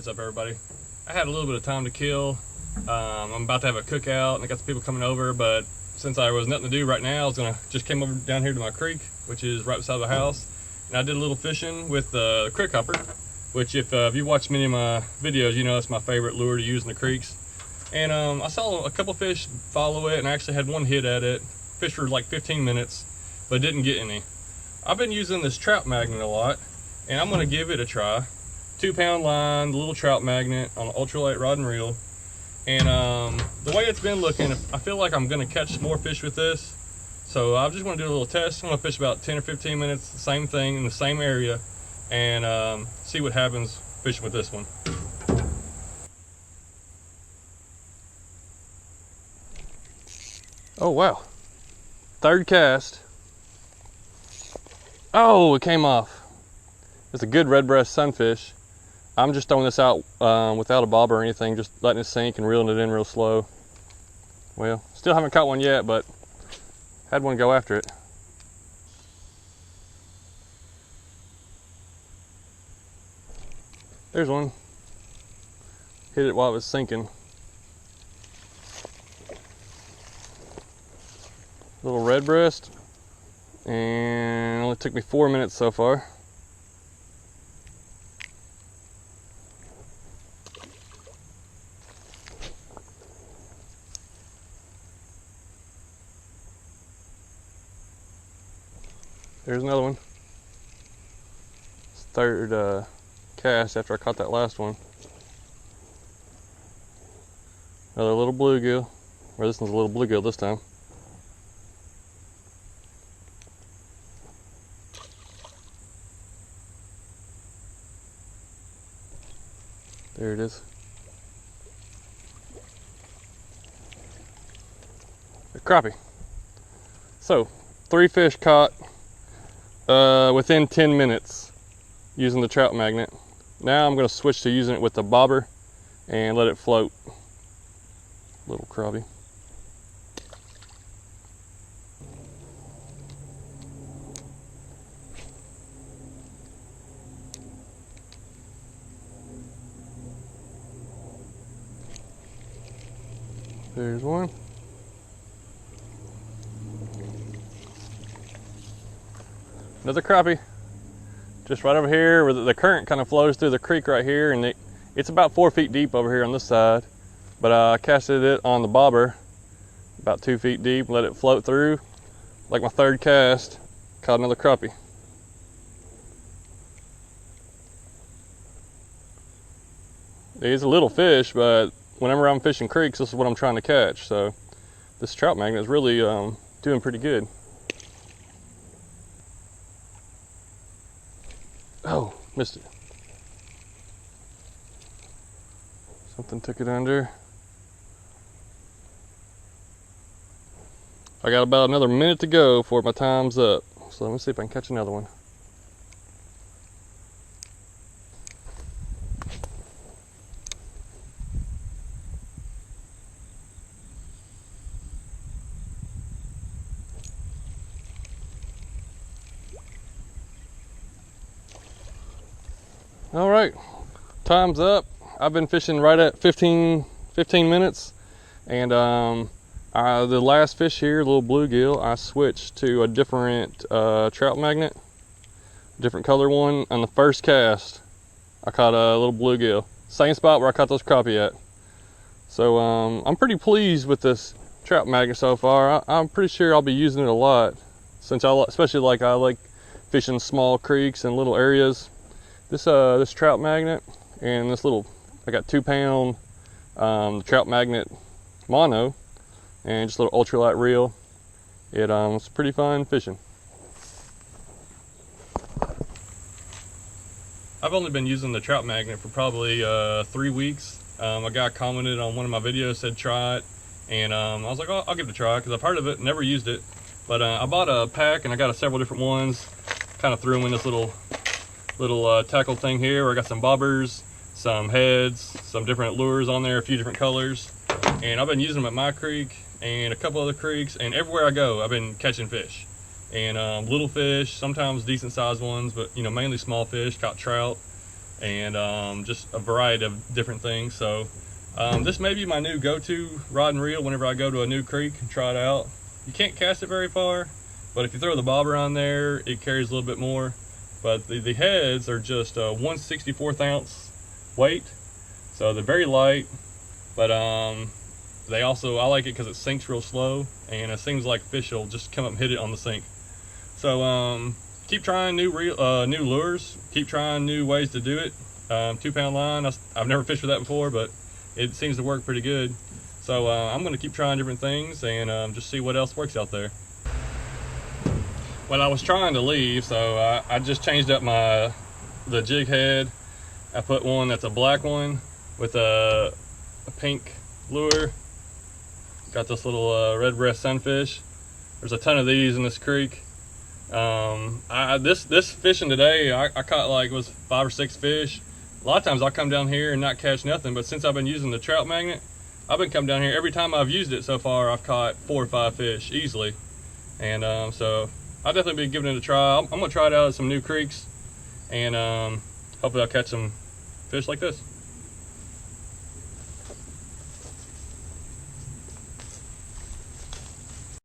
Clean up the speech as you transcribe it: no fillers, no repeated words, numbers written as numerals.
What's up, everybody? I had a little bit of time to kill. I'm about to have a cookout and I got some people coming over, but since I was nothing to do right now, I was gonna just came over down here to my creek, which is right beside the house, and I did a little fishing with the crick hopper, which if you watched many of my videos, you know it's my favorite lure to use in the creeks. And I saw a couple fish follow it, and I actually had one hit at it. Fished for like 15 minutes, but didn't get any. I've been using this trout magnet a lot, and I'm gonna give it a try. 2-pound line, the little trout magnet on an ultralight rod and reel. And the way it's been looking, I feel like I'm gonna catch more fish with this. So I just wanna do a little test. I'm gonna fish about 10 or 15 minutes, the same thing in the same area, and see what happens fishing with this one. Oh wow, third cast. Oh, it came off. It's a good red breast sunfish. I'm just throwing this out without a bobber or anything, just letting it sink and reeling it in real slow. Well, still haven't caught one yet, but had one go after it. There's one. Hit it while it was sinking. Little red breast, and it only took me 4 minutes so far. There's another one. It's third cast after I caught that last one. Another little bluegill, or this one's a little bluegill this time. There it is. A crappie. So, 3 fish caught within 10 minutes using the trout magnet. Now I'm going to switch to using it with the bobber and let it float. Little crappie. There's one. Another crappie. Just right over here where the current kind of flows through the creek right here, and it's about 4 feet deep over here on this side. But I casted it on the bobber about 2 feet deep, let it float through. Like my third cast, caught another crappie. It's a little fish, but whenever I'm fishing creeks, this is what I'm trying to catch. So this trout magnet is really doing pretty good. Oh, missed it. Something took it under. I got about another minute to go before my time's up. So let me see if I can catch another one. All right, time's up. I've been fishing right at 15 minutes, and the last fish here, little bluegill, I switched to a different trout magnet, different color one. On the first cast, I caught a little bluegill, same spot where I caught those crappie at. So I'm pretty pleased with this trout magnet so far. I'm pretty sure I'll be using it a lot, since especially like I like fishing small creeks and little areas. This trout magnet and this little, I got 2-pound trout magnet mono and just a little ultralight reel. It's pretty fun fishing. I've only been using the trout magnet for probably 3 weeks. A guy commented on one of my videos, said try it, and I was like, oh, I'll give it a try because I've heard of it, never used it. But I bought a pack and I got several different ones. Kind of threw them in this little tackle thing here where I got some bobbers, some heads, some different lures on there, a few different colors. And I've been using them at my creek and a couple other creeks, and everywhere I go I've been catching fish. And little fish, sometimes decent sized ones, but you know, mainly small fish. Caught trout, and just a variety of different things. So this may be my new go-to rod and reel whenever I go to a new creek and try it out. You can't cast it very far, but if you throw the bobber on there, it carries a little bit more. But the heads are just 1/64 ounce weight, so they're very light. But they also, I like it because it sinks real slow, and it seems like fish will just come up and hit it on the sink. So keep trying new lures, keep trying new ways to do it. 2-pound line, I've never fished with that before, but it seems to work pretty good. So I'm going to keep trying different things and just see what else works out there. Well, I was trying to leave, so I just changed up the jig head. I put one that's a black one with a pink lure. Got this little red breast sunfish. There's a ton of these in this creek. This fishing today, I caught like was 5 or 6 fish. A lot of times I'll come down here and not catch nothing, but since I've been using the trout magnet, I've been coming down here. Every time I've used it so far, I've caught 4 or 5 fish easily. And so I'll definitely be giving it a try. I'm gonna try it out at some new creeks, and hopefully I'll catch some fish like this.